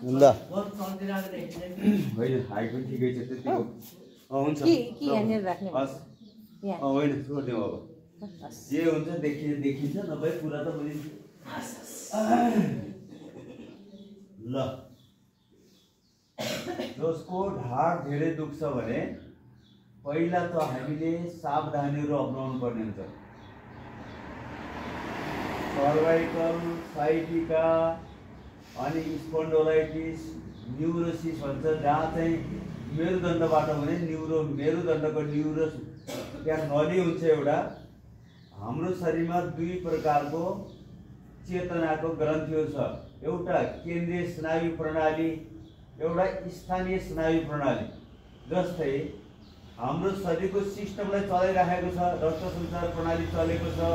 ल होइन हाइट पनि ठिकै छ त्यतिको हुन्छ कि यहाँनिर राख्ने हस् होइन छोडिदिउँ अब जे हुन्छ देखिन्छ नभए कुरा त बुझिन्छ ल जसको ढाड धेरै दुख्छ भने पहिला त हामीले सावधानीहरू अपनाउनु पर्ने हुन्छ सर्वाइकल साइटिका अनि स्पोन्डोलाइटिस न्युरोसिस भन्छ जहाँ चाहिँ मेरुदण्डबाट भने मेरुदण्डको न्युरोस त्यहाँ नली हुन्छ एउटा हाम्रो शरीरमा दुई प्रकारको चेतनाको ग्रन्थिहरू छ एउटा केन्द्रीय स्नायु प्रणाली एउटा स्थानीय स्नायु प्रणाली जस्तै हाम्रो शरीरको सिस्टमलाई चलाइराखेको छ रक्त सञ्चार प्रणाली चलेको छ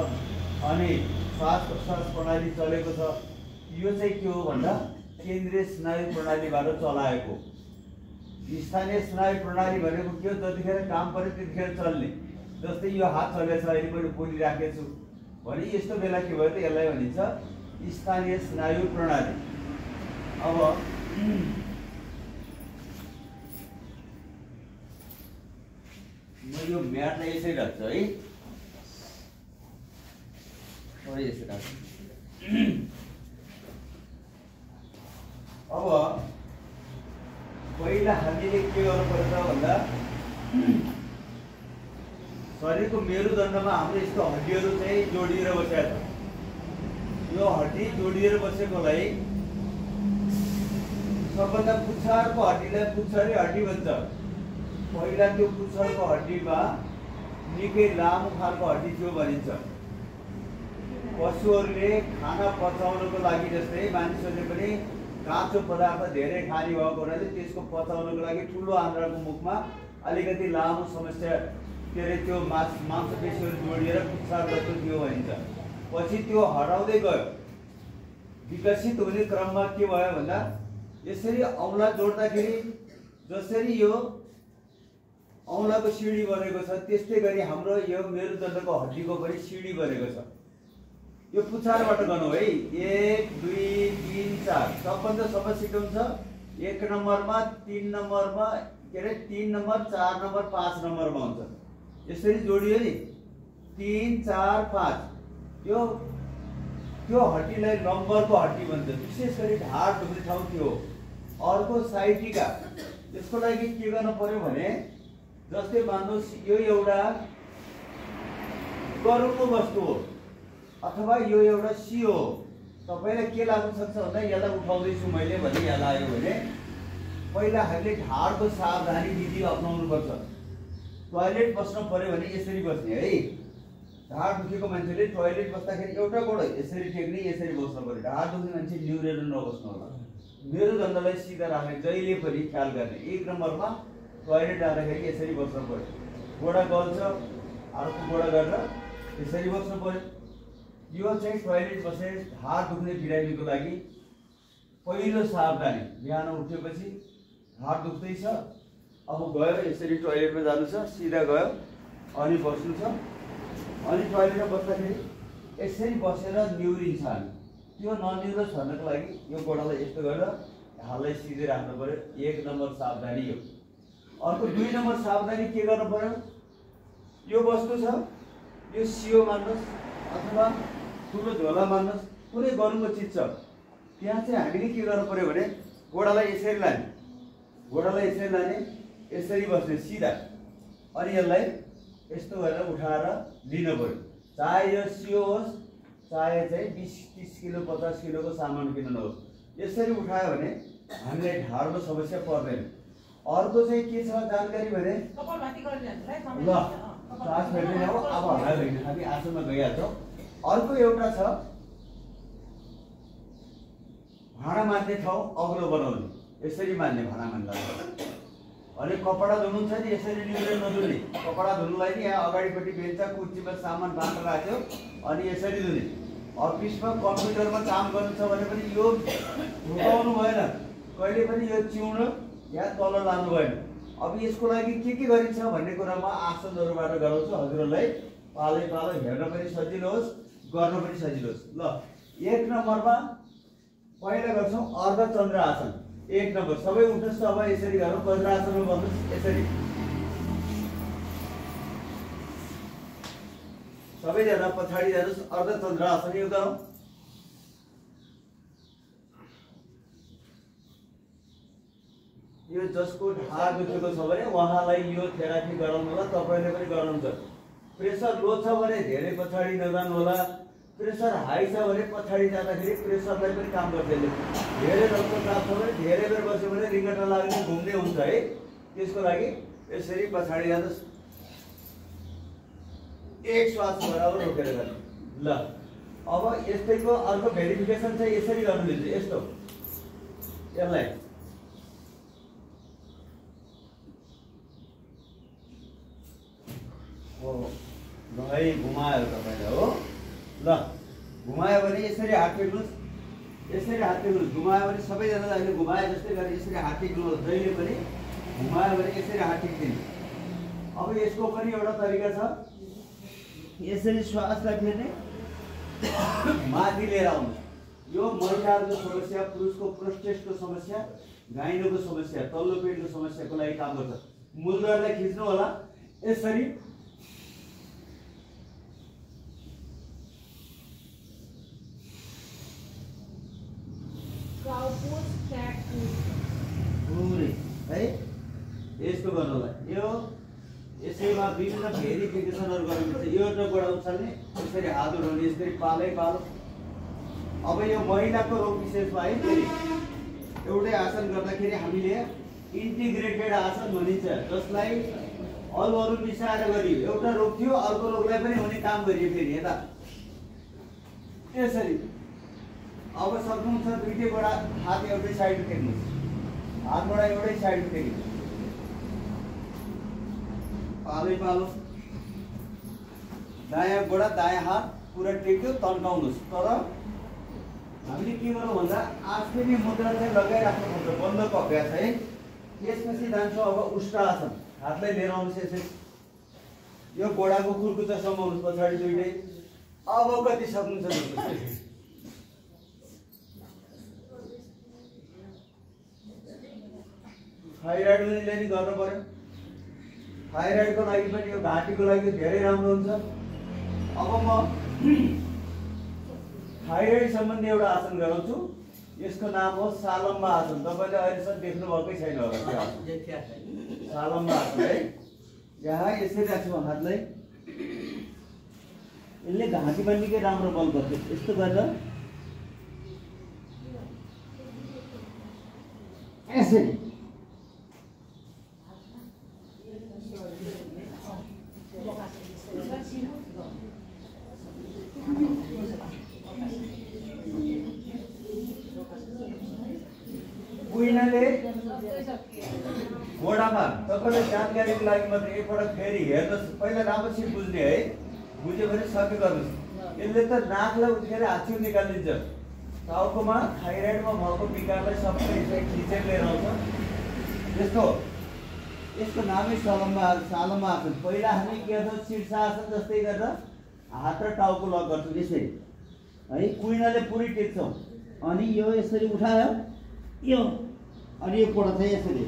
अनि श्वास प्रश्वास प्रणाली चलेको छ यो चाहिँ के हो भन्दा केन्द्रीय स्नायु प्रणालीबाट चलाएको स्थानीय स्नायु प्रणाली भनेको के हो जतिखेर काम पर्यो त्यतिखेर चल्ने जस्तै यो हात चलेछ अहिले मैले बोलिराखेको छु भने यस्तो बेला के भयो त यसलाई भनिन्छ स्थानीय स्नायु प्रणाली अब म यो म्याटलाई यसरी राख्छु है यसरी राख्छु अब पहिला हामीले के गर्नुपर्छ भन्दा शरीरको मेरुदण्डमा हाम्रो यस्तो हड्डीहरू चाहिँ जोडिएर बसेको छ यो हड्डी जोडिएर बसेकोलाई सबभन्दा पुच्छरको हड्डीलाई पुच्छरे हड्डी भन्छ पहिला त्यो पुच्छरको हड्डीमा निकै लामो खालको हड्डी थियो भनिन्छ पशुहरूले खाना पचाउनको लागि जस्तै मानिसहरूले पनि काँचो पदार्थ धेरै खाने भएको हुनाले त्यसको पचाउनको लागि ठुलो आन्द्राको मुखमा अलिकति लामो समस्या के अरे त्यो मांसपेशीहरू जोडिएर पुच्छर जस्तो थियो भनिन्छ पछि त्यो हराउँदै गयो विकसित हुने क्रममा के भयो भन्दा यसरी औँला जोड्दाखेरि जसरी यो औँलाको सिडी बनेको छ त्यस्तै गरी हाम्रो यो मेरुदण्डको हड्डीको पनि सिडी बनेको छ यो पुच्छरबाट गर्नु है 1 2 3 4 सबभन्दा समस्या हुन्छ 1 नम्बरमा 3 नम्बरमा के अरे 3 नम्बर 4 नम्बर 5 नम्बरमा हुन्छ यसरी जोडियो नि 3 4 5 त्यो हड्डीलाई लम्बरको हड्डी भन्छ विशेष गरी ढाड दुख्ने ठाउँ थियो अर्को साइटिका यसको लागि के गर्नु पर्यो भने जस्तै मान्नुहोस् यो एउटा गरुङको वस्तु हो अथवा यो एउटा सियो हो तपाईलाई के लाग्न सक्छ भन्दा यसलाई उठाउँदैछु मैले भने यहाँ आयो भने पहिला हामीले ढाडको सावधानी विधि अपनाउनु पर्छ टोयलेट बस्न पर्यो भने यसरी बस्ने है ढाड दुखेको मान्छेले टोयलेट बस्दाखेरि एउटा गोड यसरी टेक्ने यसरी बस्नु पर्यो ढाड दुख्ने मान्छे न्युरेर नबस्नु होला मेरुदण्डलाई सिधा राख्ने जहिले पनि ख्याल गर्ने 1 नम्बरमा टोयलेट जाँदाखेरि यसरी बस्नु पर्यो गोडा गल्छ अर्को गोडा गरेर यसरी बस्नु पर्यो यो चाहिँ टोयलेट बसे ढाड दुख्ने बिरामीको लागि पहिलो सावधानी बिहान उठेपछि ढाड दुख्दैछ अब गयो यसरी टोयलेटमा जानु छ सिधा गयो अनि बस्नु छ अनि टोयलेटमा बस्दाखेरि यसरी बसेर निउरिन्छ हामी त्यो ननिउरोस् भन्नको लागि यो गोडालाई यस्तो गरेर ढाडलाई सिधै राख्नु पर्यो 1 नम्बर सावधानी यो अर्को 2 नम्बर सावधानी के गर्नु पर्यो यो वस्तु छ यो सियो मान्नुहोस् अथवा ठुलो झोला मान्नुहोस् कुनै गरुङको चिज छ त्यहाँ चाहिँ हामीले के गर्नु पर्यो भने गोडालाई यसरी लाने यसरी बस्ने सिधा अनि यसलाई यस्तो गरेर उठाएर लिनु पर्यो चाहे यो सियो होस् चाहे चाहिँ 20-30 किलो 50 किलोको सामान किन नहोस् यसरी उठायो भने हामीलाई ढाडको समस्या पर्दैन अर्को चाहिँ के छ जानकारी भने ल सास फेर्दैन हो अब हरायो भने हामी आसनमा गइहाल्छौँ अर्को एउटा छ भाँडा मान्ने ठाउँ अग्लो बनाउने यसरी मान्ने भाँडा मान्दा अनि कपडा धुनु छ नि यसरी निउरेर नधुने कपडा धुनुलाई नि यहाँ अगाडिपट्टि बेल्चा कुर्सीमा सामान बाँडेर राख्यो अनि यसरी धुने अफिसमा कम्प्युटरमा काम गर्नु छ भने पनि यो झुकाउनु भएन कहिले पनि यो चिउन यहाँ तल लानु भएन अब यसको लागि के गरिन्छ भन्ने कुरामा आसनहरूबाट गराउँछु हजुरहरूलाई पालै पालो हेर्न पनि सजिलो होस् गर्न पनि सजिलो होस् ल 1 नम्बरमा पहिला गर्छौं अर्धचन्द्र आसन एक नम्बर सबै उठ्नुहोस् अब यसरी गरौँ वज्रासनमा बस्नुहोस् यसरी सबैजना पछाडि जानुहोस् अर्धचन्द्रासन यो गरौँ यो जसको ढाड दुखेको छ भने उहाँलाई यो थेरापी गराउनु होला तपाईले पनि गराउनुहुन्छ प्रेसर लो छ भने धेरै पछाडि नजानु होला प्रेसर हाई छ भने पछाडि जाँदाखेरि प्रेसरलाई पनि काम गर्छ धेरै रक्तचाप छ भने धेरै बेर बस्यो भने रिङ्गटा लाग्ने घुम्ने हुन्छ है त्यसको लागि यसरी पछाडि जानुहोस् एक श्वास बराबर रोकेर गर्नु ल अब यस्तैको अर्को भेरिफिकेसन चाहिँ यसरी गर्नु दिन्छ यस्तो यसलाई हो है घुमायो तपाईले हो ल घुमायो भने यसरी हात टेक्नुस् यसरी हात टेक्नुस् घुमायो भने सबैजनाले अहिले घुमाए जस्तै गरी यसरी हात टेक्नुहोस् जहिले पनि घुमायो भने यसरी हात टेक्दिनु अब यसको पनि एउटा तरिका छ यसरी श्वासलाई फेर्ने माथि लिएर आउनु यो महिलाहरूको समस्या पुरुषको प्रोस्टेटको समस्या गाइनोको समस्या तल्लो पेटको समस्याको लागि काम गर्छ मूलद्वारलाई खिच्नु होला यसरी पुरै है यस्तो गर्नु होला यो यसैमा विभिन्न भेरिफिकेसनहरु गर्नुपर्छ यो एउटा गोडा उचाल्ने यसरी हात उठाउने यसरी पालै पालो अब यो महिलाको रोग विशेषमा है फेरि एउटै आसन गर्दाखेरि हामीले इन्टिग्रेटेड आसन भनिन्छ जसलाई अरू मिसाएर गरियो एउटा रोग थियो अर्को रोगलाई पनि हुने काम गरियो फेरि यता यसरी अब सक्नुहुन्छ दुईटै गोडा हात एउटै साइडमा टेक्नुहोस् हात गोडा एउटै साइडमा टेक्नुहोस् पालै पालो दायाँ गोडा दायाँ हात पुरा टेक्यो तन्काउनुहोस् तर हामीले के गरौँ भन्दा आस्थिनी मुद्रा चाहिँ लगाइराख्नुपर्छ बन्दको अभ्यास है त्यसपछि जान्छौँ अब उष्ट्रासन हातलाई लिएर आउनुहोस् यसरी यो गोडाको कुर्कुचा समाउनुहोस् पछाडि दुईटै अब कति सक्नुहुन्छ थाइराइड पनि गर्नु पर्यो थाइराइडको लागि पनि यो घाँटीको लागि धेरै राम्रो हुन्छ अब म थाइराइड सम्बन्धी एउटा आसन गराउँछु यसको नाम हो सालम्बा आसन तपाईले अहिलेसम्म देख्नु भएकै छैन होला त्यो आसन सालम्बा आसन है यहाँ यसरी राख्छौँ हातलाई यसले घाँटीमा निकै राम्रो बल गर्छ यस्तो गरेर यसरी कुइनाले गोडामा तपाईले जानकारीको लागि मात्र एकपटक फेरि हेर्नुहोस् पहिला राम्रोसित बुझ्ने है बुझ्यो भने सके गर्नुहोस् यसले त नाकलाई उठेर हाच्छिउ निकालिदिन्छ टाउकोमा थाइराइडमा भएको विकारलाई सबै खिचेर लिएर आउँछ यस्तो यसको नामै सालम्बा आसन पहिला हामी के गर्छौँ शीर्षासन जस्तै गरेर हात र टाउको लक गर्छौँ यसरी है कुइनाले पुरै टेक्छौँ अनि यो यसरी उठायो यो अनि यो कोडा चाहिँ यसरी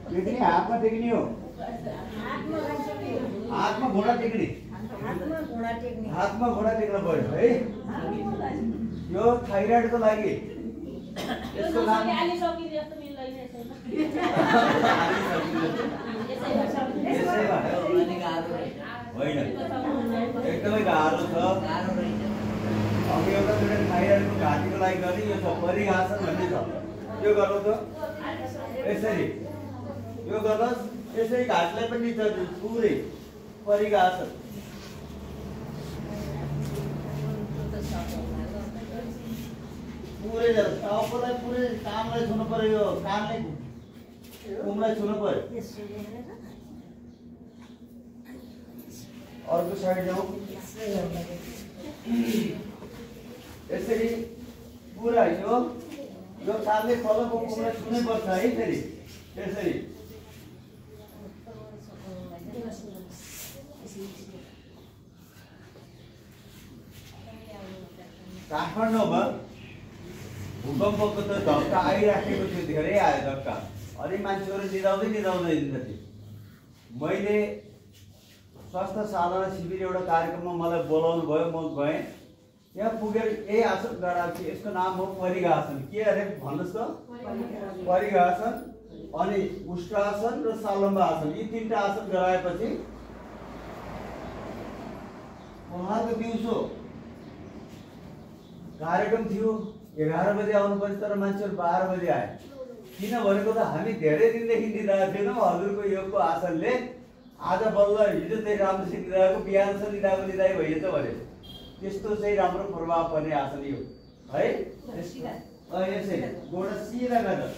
टेक्ने हातमा टेक्ने हो हातमा घोडा टेक्ने हातमा घोडा टेक्न पर्यो है यो थाइराइडको लागि यसको नाम होइन एकदमै गाह्रो छ अब एउटा थाइराइडको घाँटीको लागि गर्ने यो छ परिघासन भन्ने छ यो गर्नु त यसरी यो गर्नुहोस् यसरी घाँटीलाई पनि पुरै परिघासन पुरै टाउकोलाई पुरै कामलाई छुनु पर्यो यो कानले कुमलाई छुनु पर्यो अर्को साइड जाउँ यसरी पुरा यो कानले तलको कुमलाई छुनै पर्छ है फेरि यसरी काठमाडौँमा भूकम्पको त धक्का आइराखेको थियो, धेरै आयो धक्का। अनि मान्छेहरू निदाउँदै हिँड्दै थियो। मैले स्वास्थ्य साधना शिविर एउटा कार्यक्रममा मलाई बोलाउनु भयो, म गएँ। त्यहाँ पुगेर यही आसन गराएको थियो, यसको नाम हो परिघासन। के अरे भन्नुहोस् त? परिघासन, अनि उष्ट्रासन र सालम्बा आसन, यी तीनटा आसन गराएपछि उहाँको दिउँसो कार्यक्रम थियो, 11 बजे आउनुपर्छ, तर मान्छेहरू 12 बजे आए। किन भनेको त हामी धेरै दिनदेखि लिइरहेको थिएनौँ हजुरको योगको आसनले। आज बल्ल हिजो चाहिँ राम्रोसित लिइरहेको, बिहानसम्म लिँदाई भइएछ भने त्यस्तो चाहिँ राम्रो प्रभाव पर्ने आसन यो है। यसै गोडा सिधा गरेर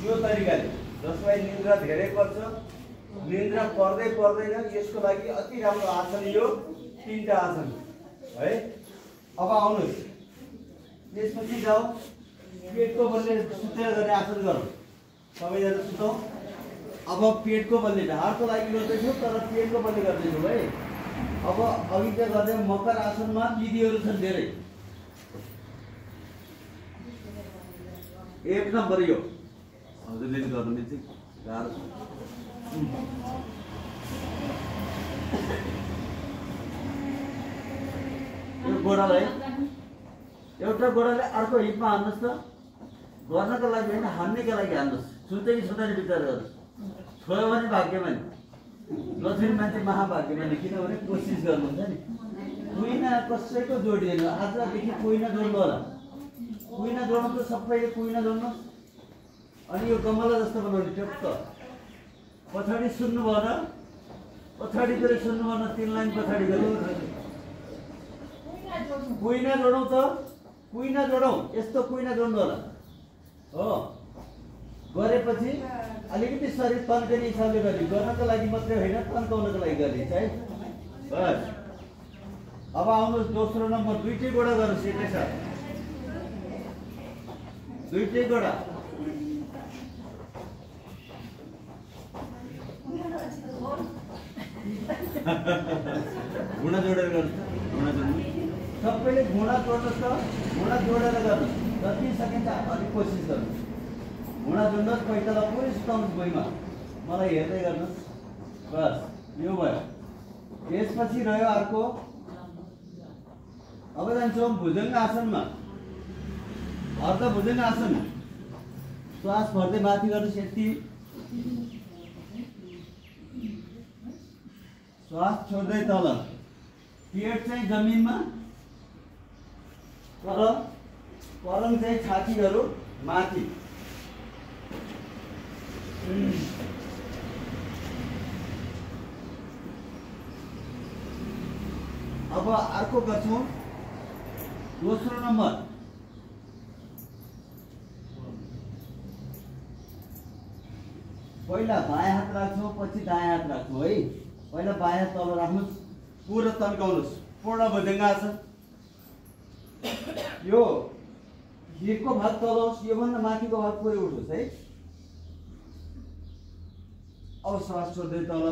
यो तरिकाले, जसलाई निन्द्रा धेरै पर्छ, निन्द्रा पर्दैन, यसको लागि अति राम्रो आसन यो 3टा आसन है। अब आउनुहोस्, त्यसपछि जाऊ पेटको बलले सुतेर गर्ने आसन गरौँ। सबैजना सुतौँ। अब पेटको बलले, ढाडको लागि गर्दैछौँ तर पेटको बलले गर्दैछौँ है। अब अघि चाहिँ गर्दै मकर आसनमा विधिहरू छन् धेरै। 1 नम्बर यो हजुरले गर्नु चाहिँ गाह्रो छ। यो गोडालाई एउटा गोडाले अर्को हिपमा हान्नुहोस् त। गर्नको लागि होइन, हान्नेको लागि हान्नुहोस्। छुट्दै कि छुट्दैन विचार गर्नुहोस्। छोयो भने भाग्यमानी, नछुने मान्छे महाभाग्यमानी। किनभने कोसिस गर्नुहुन्छ नि। कुइना कसैको जोडिएन, आजदेखि कुइना जोड्नु होला। कुइना जोड्नु त सबैले कुइना जोड्नुहोस्। अनि यो गमला जस्तो बनाउने टक्क पछाडि सुन्नु भएन, पछाडितिर सुन्नु भएन, 3 लाइन पछाडि गरौँ। कुइना जोडौँ त, कुइना जोडौँ, यस्तो कुइना जोड्नु होला हो। गरेपछि अलिकति शरीर तन्किने हिसाबले गर्ने, गर्नको लागि मात्रै होइन, तन्काउनको लागि गर्ने है। बस अब आउनुहोस् दोस्रो नम्बर, 2टै गोडा गर्नुहोस् एकैसाथ, 2टै गोडा। घुँडा जोडेर गर्नुहोस्, घुँडा जोड्नु सबैले घुँडा जोड्नुहोस् त, घुँडा जोडेर गर्नुहोस्। जति सकिन्छ अलिक कोसिस गर्नुहोस्। घुँडा जोड्नुहोस्, पैताला पुरै सुताउनुहोस् भुइँमा, मलाई हेर्दै गर्नुहोस्। बस यो भयो। त्यसपछि रह्यो अर्को। अब जान्छौँ भुजङ्ग आसनमा। अर्ध भुजङ्ग आसन, श्वास भर्दै माथि गर्नुहोस्। यति श्वास छोड्दै तल, पेट चाहिँ जमिनमा, तर पलङ चाहिँ छातीहरू माथि। अब अर्को गर्छौँ दोस्रो नम्बर। पहिला बायाँ हात राख्छौँ, पछि दायाँ हात राख्छौँ है। पहिला बायाँ हात तल राख्नुहोस्, पुरा तन्काउनुहोस्, पूर्ण भुजङ्ग आसन। यो हिपको भाग तल होस्, योभन्दा माथिको भाग पुरै उठोस् है। अब श्वास छोड्दै तल,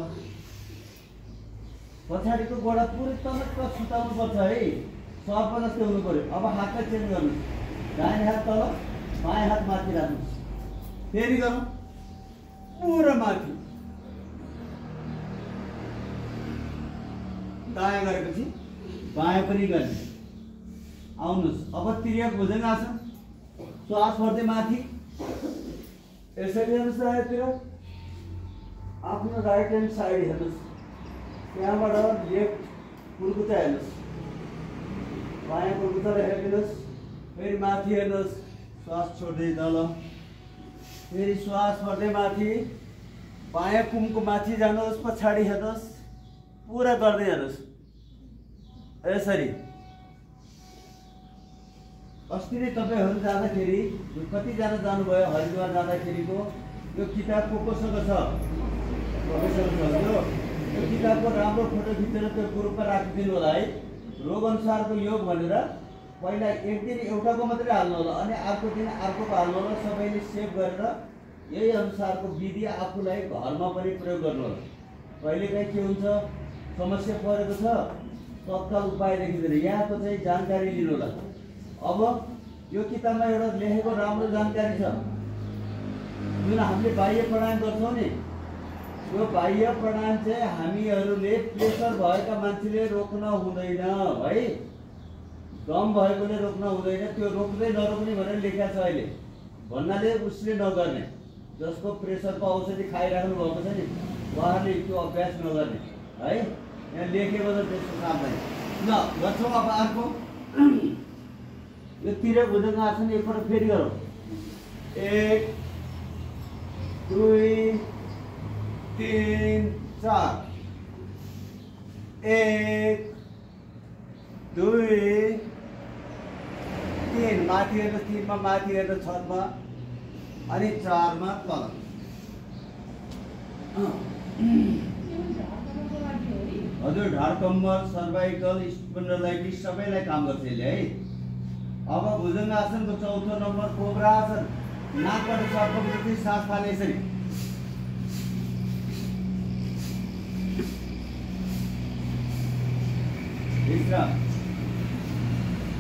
पछाडिको गोडा पुरै तलक्क सुताउनु पर्छ है, सर्प जस्तै हुनु पर्यो। अब हातलाई चेन्ज गर्नुहोस्, दाहिने हात तल, बायाँ हात माथि राख्नुहोस्। फेरि गरौँ, पुरा माथि, दायाँ गरेपछि बायाँ पनि गर्ने। आउनुहोस् अब तिर्यक भुजङ्ग आसन। श्वास भर्दै माथि, यसरी हेर्नुहोस् राइटतिर, आफ्नो राइट ह्यान्ड साइड हेर्नुहोस्, त्यहाँबाट लेफ्ट कुर्कुचा हेर्नुहोस्, बायाँ कुर्कुचालाई हेरिदिनुहोस्। फेरि माथि हेर्नुहोस्, श्वास छोड्दै तल, फेरि श्वास भर्दै माथि, बायाँ कुमको माथि जानुहोस्, पछाडि हेर्नुहोस्, पुरा गर्दै हेर्नुहोस् यसरी। अस्ति नै तपाईँहरू जाँदाखेरि कतिजना जानुभयो हरिद्वार जाँदाखेरिको यो किताब कोसँग छ? तपाईँसँग छ। यो किताबको राम्रो फोटो खिचेर त्यो ग्रुपमा राखिदिनु होला है। रोग अनुसारको योग भनेर पहिला एक दिन एउटाको मात्रै हाल्नु होला, अनि अर्को दिन अर्कोको हाल्नु होला। सबैले सेभ गरेर यही अनुसारको विधि आफूलाई घरमा पनि प्रयोग गर्नु होला। कहिलेकाहीँ के हुन्छ, समस्या परेको छ तत्काल उपाय देखिँदैन। यहाँको चाहिँ जानकारी लिनु होला। अब यो किताबमा एउटा लेखेको राम्रो जानकारी छ, जुन हामीले बाह्य प्राणायाम गर्छौँ नि, यो बाह्य प्राणायाम चाहिँ हामीहरूले प्रेसर भएका मान्छेले रोक्न हुँदैन है, दम भएकोले रोक्न हुँदैन। त्यो रोक्दै नरोक्ने भनेर लेखेको छ अहिले, भन्नाले उसले नगर्ने, जसको प्रेसरको औषधि खाइराख्नु भएको छ नि उहाँहरूले त्यो अभ्यास नगर्ने है, यहाँ लेखेको छ त्यस्तो काम छैन। ल गर्छौँ अब अर्को, यो तिर भुजङ्गासन एकपल्ट फेरि गरौँ। 1 2 3 4 1 2 3 माथि हेर्नु, 3 मा माथि हेर्नु छतमा, अनि 4 मा तल। हजुर ढाड कम्मर सर्भाइकल स्पन्डलाइटिस सबैलाई काम गर्छ यसले है। अब भुजङ्गासनको चौथो नम्बर कोब्रा आसन, नाकबाट सर्पवृत्ति सास फाल्ने यसरी।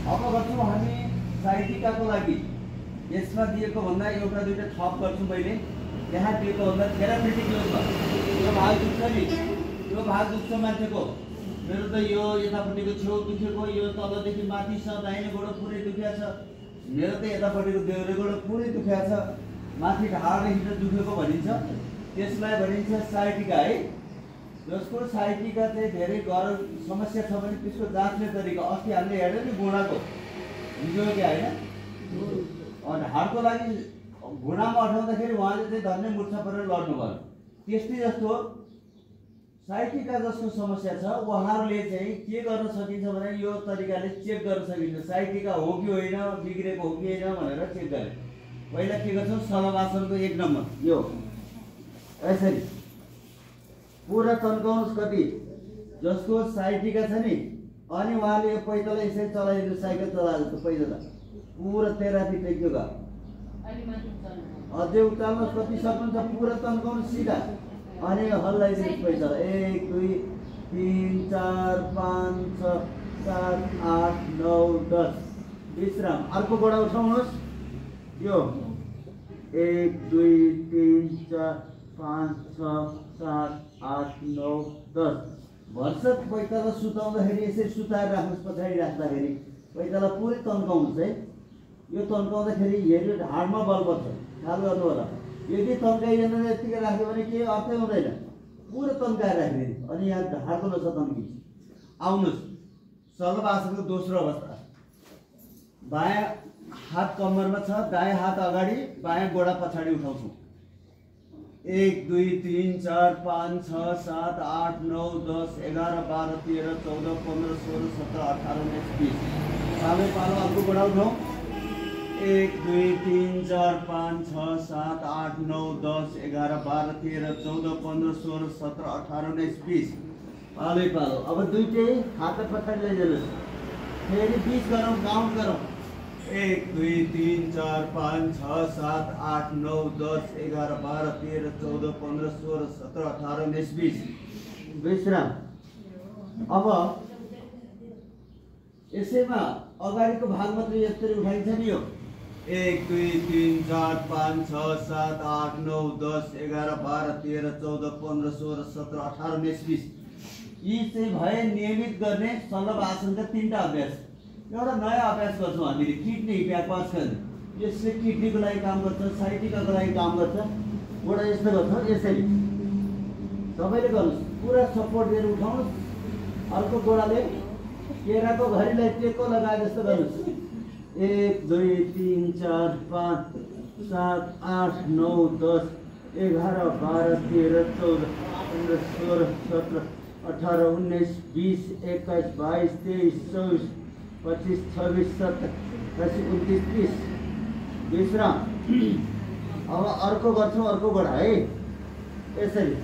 अब गर्छौँ हामी साइटिकाको लागि। यसमा दिएको भन्दा एउटा दुईटा थप गर्छु मैले। यहाँ दिएको भन्दा थेरापेटिक योगमा यो भाग दुख्छ नि, यो भाग दुख्छ मान्छेको, मेरो त यो यतापट्टिको छेउ दुखेको, यो तलदेखि माथिसम्म दाहिने गोडो पुरै दुखेको छ, मेरो त यतापट्टिको देउरे गोडो पुरै दुखेको छ, माथि ढाडदेखि दुखेको भनिन्छ, त्यसलाई भनिन्छ साइटिका है। जसको साइटिका चाहिँ धेरै गह्रो समस्या छ भने त्यसको जाँच्ने तरिका अस्ति हामीले हेर्यो नि घुँडाको, हिजो क्या होइन, ढाडको लागि घुँडामा अठाउँदाखेरि उहाँले चाहिँ धन्य मुर्छा परेर लड्नु भयो। त्यस्तै जस्तो साइटिका जसको समस्या छ उहाँहरूले चाहिँ के गर्न सकिन्छ भने यो तरिकाले चेक गर्न सकिन्छ साइटिका हो कि होइन, बिग्रेको हो कि होइन भनेर चेक गरे। पहिला के गर्छौँ, शलभासनको 1 नम्बर यो यसरी पुरा तन्काउनुहोस्। कति जसको साइटिका छ नि, अनि उहाँले यो पैताला यसरी चलाइदिनु, साइकल चलाए जस्तो पैताला पुरा तेराथी टेक्योगा, अझै उकाल्नुहोस्। कति सक्नुहुन्छ पुरा तन्काउनुहोस् सिधा, अनि हल्लाइदिनुहोस् पैताला। 1 2 3 4 5 6 7 8 9 10 विश्राम। अर्को गोडा उठाउनुहोस्, यो 1 2 3 4 5 6 7 8 9 10 भर्सक पैताला सुताउँदाखेरि यसरी सुताएर राख्नुहोस्। पछाडि राख्दाखेरि पैताला पुरै तन्काउनुहोस् है। यो तन्काउँदाखेरि हेऱ्यो ढाडमा बल पर्छ, ख्याल गर्नु होला। यदि तन्काइएन यतिकै राख्यो भने केही अर्थै हुँदैन, पुरै तन्काएर राखिदिनु, अनि यहाँ ढाडको नसा तन्किन्छ। आउनुहोस्, शलभासनको दोस्रो अवस्था। बायाँ हात कम्मरमा छ, दायाँ हात अगाडि, बायाँ गोडा पछाडि उठाउँछौँ। 1 2 3 4 5 6 7 8 9 10 11 12 13 14 15 16 17 18 19 20 सामै पालो अर्को गोडा उठाउँ। 1 2 3 4 5 6 7 8 9 10 11 12 13 14 15 16 17 18 19 20 पालै पालो। अब दुईटै हात पछाडि लैजानुहोस्, फेरि 20 गरौँ, काउन्ट गरौँ। 1 2 3 4 5 6 7 8 9 10 11 12 13 14 15 16 17 18 19 20 विश्राम। अब यसैमा अगाडिको भाग मात्रै यसरी उठाइन्छ नि, यो 1 2 3 4 5 6 7 8 9 10 11 12 13 14 15 16 17 18 19 20 यी चाहिँ भए नियमित गर्ने शलभासनका 3टा अभ्यास। एउटा नयाँ अभ्यास गर्छौँ हामीले, किडनी ब्याकवास्कन, यसले किडनीको लागि काम गर्छ, साइटिकाको लागि काम गर्छ। एउटा यस्तो गर्छ, यसरी सबैले गर्नुहोस्, पुरा सपोर्ट दिएर उठाउनुहोस्। अर्को गोडाले केराको घरीलाई टेको लगाए जस्तो गर्नुहोस्। 1 2 3 4 5 7 8 9 10 11 12 13 14 15 16 17 18 19 20 21 22 23 24 25 26 27 28 29 30 विश्राम। अब अर्को गर्छौँ, अर्को गोडा है यसरी।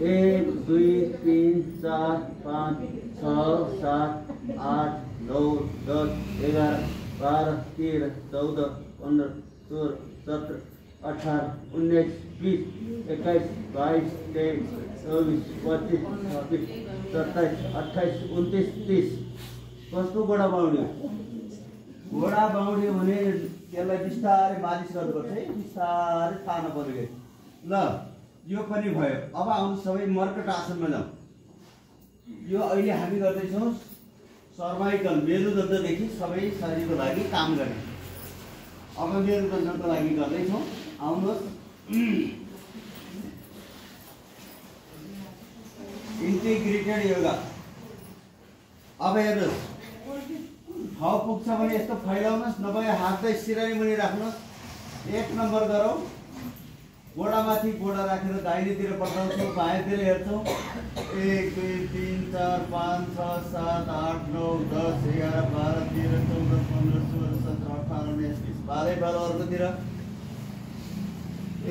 1 2 3 4 5 6 7 8 9 10 11 12 13 14 15 16 17 18 19 20 21 22 23 24 25 26 27 28 29 30 कस्तो गोडा बाउड्यो भने त्यसलाई बिस्तारै मालिस गर्नुपर्छ है बिस्तारै तार्न पर्यो ल यो पनि भयो अब आउनु सबै मर्कट आसनमा जाउँ यो अहिले हामी गर्दैछौँ सर्वाइकल मेरुदण्डदेखि सबै शरीरको लागि काम गर्ने अब मेरुदण्डको लागि गर्दैछौँ आउनुहोस् इन्टिग्रेटेड योगा अब हेर्नुहोस् ठाउँ पुग्छ भने यस्तो फैलाउनुहोस् नभए हात चाहिँ सिरानी मुनि राख्नुहोस् 1 नम्बर गरौँ गोडामाथि गोडा राखेर दाहिनेतिर पठाउँछौँ बायाँतिर हेर्छौँ 1 2 3 4 5 6 7 8 9 10 11 12 13 14 15 16 17 18 19 20 बालै बालो अर्कोतिर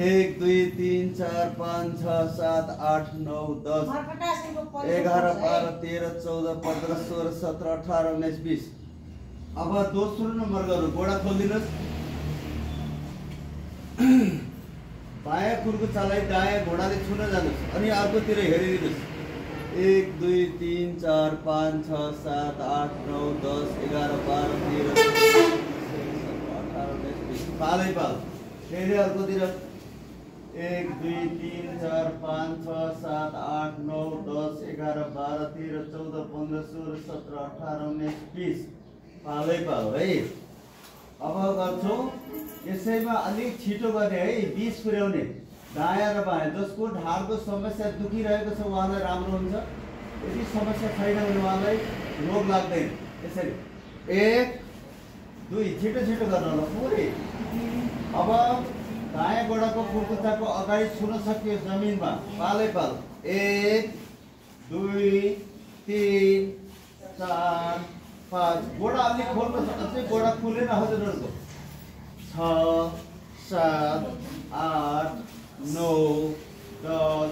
1 2 3 4 5 6 7 8 9 10 11 12 13 14 15 16 17 18 19 20 अब दोस्रो नम्बर गरौँ गोडा खोलिदिनुहोस् बायाँ कुर्कुचालाई दायाँ घोडाले छुन जानुहोस् अनि अर्कोतिर हेरिदिनुहोस् 1 2 3 4 5 6 7 8 9 10 11 12 13 14 18 19 20 पालै पाल फेरि अर्कोतिर 1 2 3 4 5 6 7 8 9 10 11 12 13 14 15 16 17 18 19 20 पालै पाल है अब गर्छौँ यसैमा अलिक छिटो गर्ने है 20 पुर्याउने दायाँ र बायाँ जसको ढाडको समस्या दुखिरहेको छ उहाँलाई राम्रो हुन्छ यदि समस्या छैन भने उहाँलाई रोग लाग्दैन यसरी 1 2 छिटो छिटो गर्न होला पुरै अब दायाँ गोडाको कुर्कुचाको अगाडि छुन सकियो जमिनमा पालै पाल 1 2 3 4 5 गोडा अलिक खोल्नु अझै गोडा खुलेन हजुरहरूको 6 7 8 9 10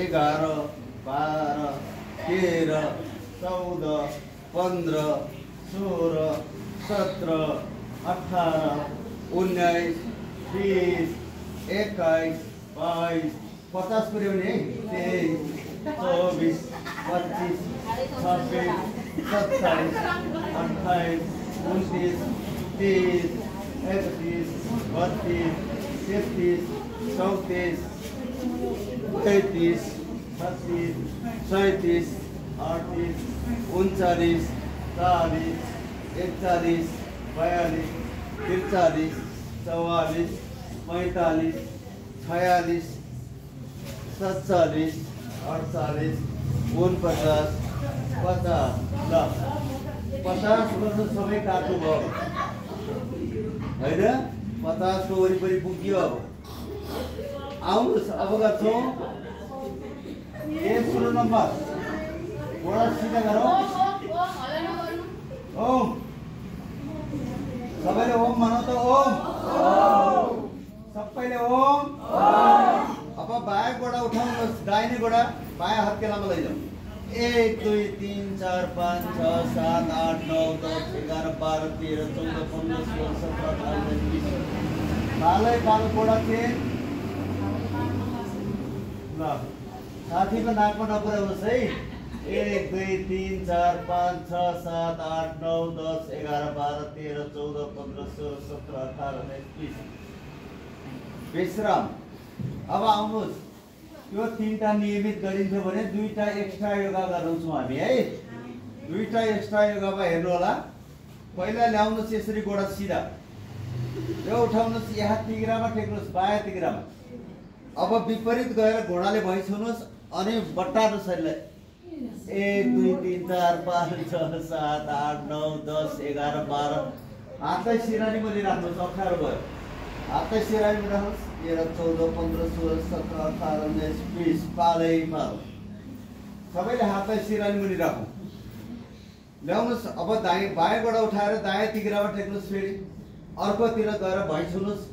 11 12 13 14 15 16 17 18 19 20 21 22 50 पुऱ्याउने है 23 24 25 26 27 28 29 30 31 32 33 34 35 36 37 38 39 40 41 42 43 44 45 46 47 48 49 50 ल 50 वर्ष सबै काट्नु भयो होइन 50 को वरिपरि पुग्यो अब आउनुहोस् अब गर्छौँ तेस्रो नम्बर गोडा सिधा गरौँ ओम सबैले ओम भनौँ त ओम सबैले ओम अब बायाँ गोडा उठाउनुहोस् दाहिने गोडा बायाँ हत्केलामा लैजाउँ 1 2 3 4 5 6 7 8 9 10 11 12 13 14 15 16 17 18 19 20 पालै पालो गोडा चेन ल साथीको नाकमा नपुर्याउनुहोस् है 1 2 3 4 5 6 7 8 9 10 11 12 13 14 15 16 17 18 19 20 विश्राम अब आउनुहोस् यो 3टा नियमित गरिन्छ भने 2टा एक्स्ट्रा योगा गराउँछौँ हामी है 2टा एक्स्ट्रा योगामा हेर्नु होला पहिला ल्याउनुहोस् यसरी गोडा सिधा यो उठाउनुहोस् यहाँ तिग्रामा टेक्नुहोस् बायाँ तिग्रामा अब विपरीत गएर घोडाले भैँ छुनुहोस् अनि बट्टार्नु शरीरलाई 1 2 3 4 5 6 7 8 9 10 11 12 हातै सिरानी पनि राख्नुहोस् अप्ठ्यारो भयो हातै सिरानी पनि राख्नुहोस् 13 14 15 16 17 18 19 20 पालै पालो सबैले हातै सिरानी मुनि राखौँ ल्याउनुहोस् अब बायाँ गोडा उठाएर दायाँ तिग्रामा टेक्नुहोस् फेरि अर्कोतिर गएर भैँ छुनुहोस्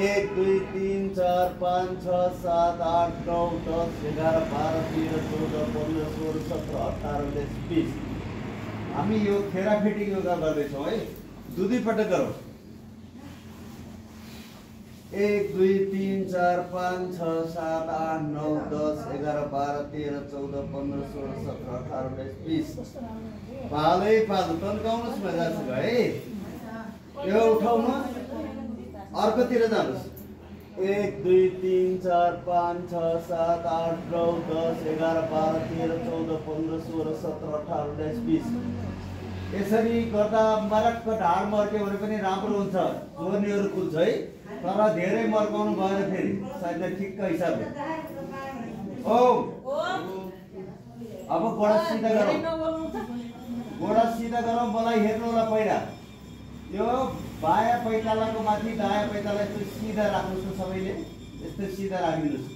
1 2 3 4 5 6 7 8 9 10 11 12 13 14 15 16 17 18 19 20 हामी यो थेरापेटिक योगा गर्दैछौँ है दुई पटक गरौँ 1 2 3 4 5 6 7 8 9 10 11 12 13 14 15 16 17 18 19 20 पालै पालो तन्काउनुस् मजा छ है यो उठाउनु अर्कोतिर जानुस् 1 2 3 4 5 6 7 8 9 10 11 12 13 14 15 16 17 18 19 20 यसरी गर्दा मरक्क ढाड मर्क्यो भने पनि राम्रो हुन्छ जोर्नीहरु कुल्छ है तर धेरै मर्काउनु भएन फेरि सायद ठिक्क हिसाबले ओ अब गोडा सिधा गरौ मलाई हेर्नु होला पहिला यो बायाँ पैतालाको माथि दायाँ पैताला यस्तो सिधा राख्नुस् न सबैले यस्तो सिधा राखिदिनुस्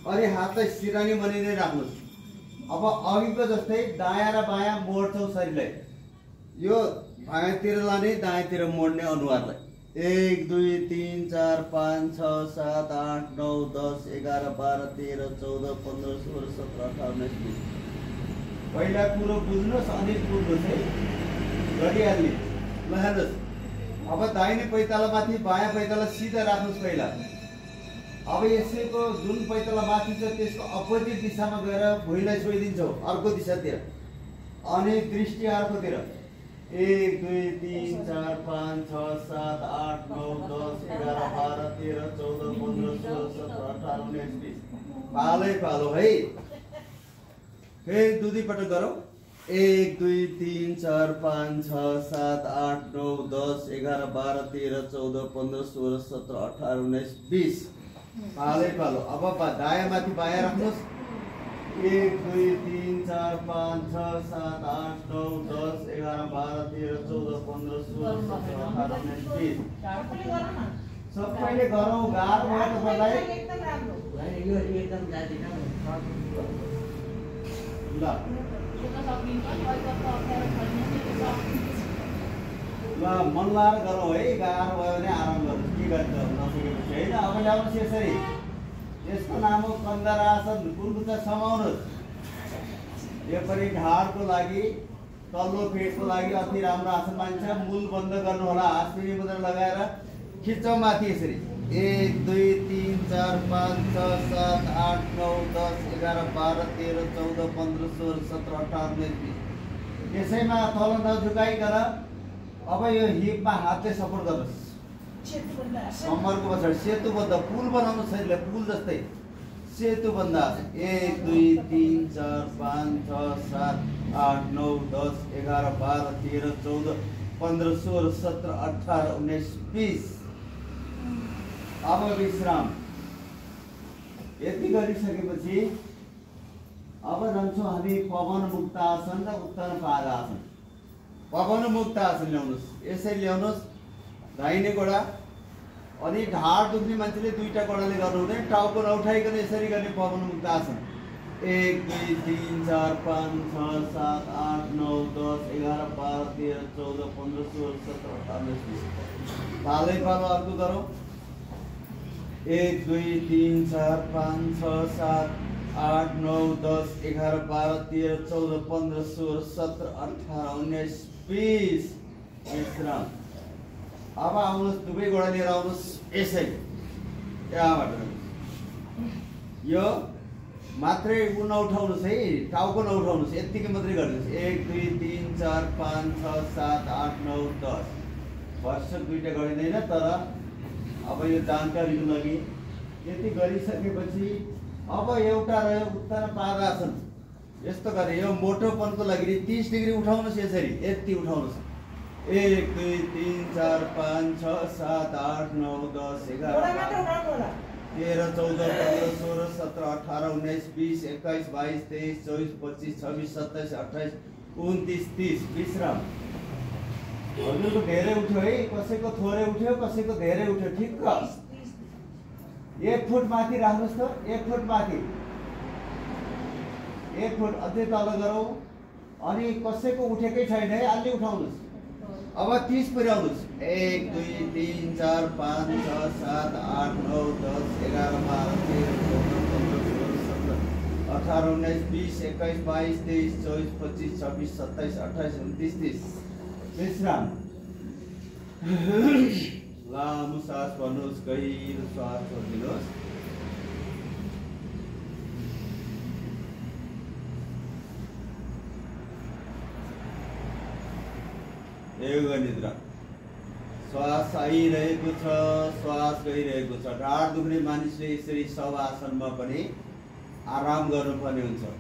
अनि हातलाई सिरानी बनाइदिएर राख्नुस् अब अघिको जस्तै दायाँ र बायाँ मोड्छौ शरीरलाई यो बायाँतिर लाने दायाँतिर मोड्ने अनुहारलाई 1 2 3 4 5 6 7 8 9 10 11 12 13 14 15 16 17 18 19 20 पहिला कुरो बुझ्नुस् अनि बुझ्नुस् है गरिहाल्ने ल हेर्नुस् अब दाहिने पैताला माथि बायाँ पैताला सिधा राख्नुस् पहिला अब यसैको जुन पैताला माथि छ त्यसको अपोजिट दिशामा गएर भुइँलाई छोइदिन्छौ अर्को दिशातिर अनि दृष्टि अर्कोतिर 1 2 3 4 5 6 7 8 9 10 11 12 13 14 15 16 17 18 19 20 पालै पालो है फेरि दुई पटक गरौ 1 2 3 4 5 6 7 8 9 10 11 12 13 14 15 16 17 18 19 20 पालै पालो अब दायाँ माथि बायाँ राख्नुस् 1 2 3 4 5 6 7 8 9 10 11 12 13 14 15 16 17 18 19 20 सबैले गरौँ गाह्रो भयो तपाईँलाई ल मन लाएर गरौँ है गाह्रो भयो भने आराम गर्नु के गर्छ नसकेपछि होइन अब ल्याउनुहोस् यसरी यसको नाम हो कन्दरासन कुर्कुच्चा समाउनुहोस् यो पनि ढाडको लागि तल्लो पेटको लागि अति राम्रो आसन मान्छ मूल बन्द गर्नु होला आश्विनी मुद्रा लगाएर खिच्चौ माथि यसरी 1 2 3 4 5 6 7 8 9 10 11 12 13 14 15 16 17 18 19 20 यसैमा तल नझुकाइकन अब यो हिपमा हातले सपोर्ट गर्नुहोस् कम्मरको पछाडि सेतुबन्ध पुल बनाउनु शरीरलाई पुल जस्तै सेतुबन्ध आसन 1 2 3 4 5 6 7 8 9 10 11 12 13 14 15 16 17 18 19 20 अब विश्राम यति गरिसकेपछि अब जान्छौँ हामी पवन मुक्त आसन र उत्तन पाद आसन पवन मुक्त आसन ल्याउनुहोस् यसरी ल्याउनुहोस् दाहिने गोडा अनि ढाड दुख्ने मान्छेले दुईटा गोडाले गर्नु हुँदैन टाउको नउठाइकन यसरी गर्ने पवन मुक्त आसन 1 2 3 4 5 6 7 8 9 10 11 12 13 14 15 16 17 18 19 पालै पालो अर्को गरौँ 1 2 3 4 5 6 7 8 9 10 11 12 13 14 15 16 17 18 19 20 विश्राम अब आउनुहोस् दुवै गोडा लिएर आउनुहोस् यसरी यहाँबाट यो मात्रै नउठाउनुहोस् है टाउको नउठाउनुहोस् यतिकै मात्रै गर्नुहोस् 1 2 3 4 5 6 7 8 9 10 वर्ष दुईटा गरिँदैन तर अब यो जानकारीको लागि यति गरिसकेपछि अब एउटा रह्यो उत्तर पादासन यस्तो गरे यो मोटोपनको लागि 30 डिग्री उठाउनुहोस् यसरी यति उठाउनुहोस् 1 2 3 4 5 6 7 8 9 10 11 13 14 15 16 17 18 19 20 21 22 23 24 25 26 27 28 29 30 विश्राम हजुरको धेरै उठ्यो है कसैको थोरै उठ्यो कसैको धेरै उठ्यो ठिक्क 1 फुट माथि राख्नुहोस् त 1 फुट माथि 1 फुट अझै तल गरौँ अनि कसैको उठेकै छैन है अलि उठाउनुहोस् अब 30 पुर्याउनुहोस् 1 2 3 4 5 6 7 8 9 10 11 12 13 14 15 16 17 18 19 20 21 22 23 24 25 26 27 28 29 30 विश्राम लामो सास भन्नुहोस्, गहिरो श्वास छोडिदिनुहोस्। योगा निद्रा। श्वास आइरहेको छ, श्वास गइरहेको छ। ढाड दुख्ने मानिसले यसरी सब आसनमा पनि आराम गर्नुपर्ने हुन्छ।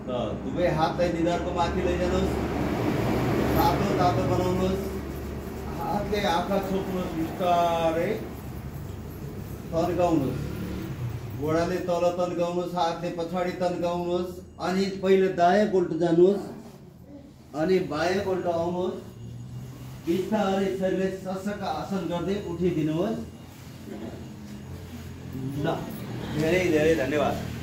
त दुवै हातलाई निधारको माथि लैजानुहोस्, तातो तातो बनाउनुहोस्। हातले आँखा छोप्नुहोस्, बिस्तारै तन्काउनुहोस्। गोडाले तल तन्काउनुहोस्, हातले पछाडि तन्काउनुहोस्। अनि पहिले दायाँ उल्टो जानुहोस्, अनि बायाँ उल्टो आउनुहोस्। बिस्तारै शरीरले सशक आसन गर्दै उठिदिनुहोस्। ल, धेरै धेरै धन्यवाद।